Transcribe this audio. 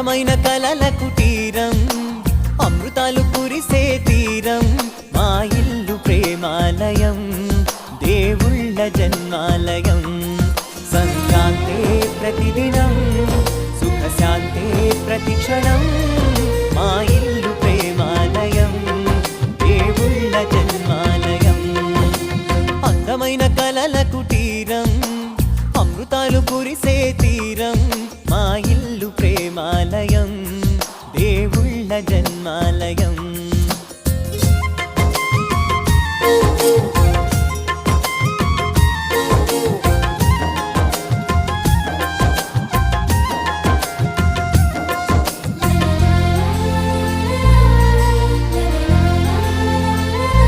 అందమైన కలల కుటీరం అమృతాలు కురిసే తీరం మా ఇల్లు ప్రేమాలయం దేవుళ్ళ జన్మాలయం సంక్రాంతే ప్రతిదినం సుఖశాంతే ప్రతిక్షణం మా ఇల్లు ప్రేమాలయం దేవుళ్ళ జన్మాలయం అందమైన కలల కుటీరం అమృతాలు కురిసే తీరం మా ఇల్లు ప్రేమాలయం దేవుళ్ళ జన్మాలయం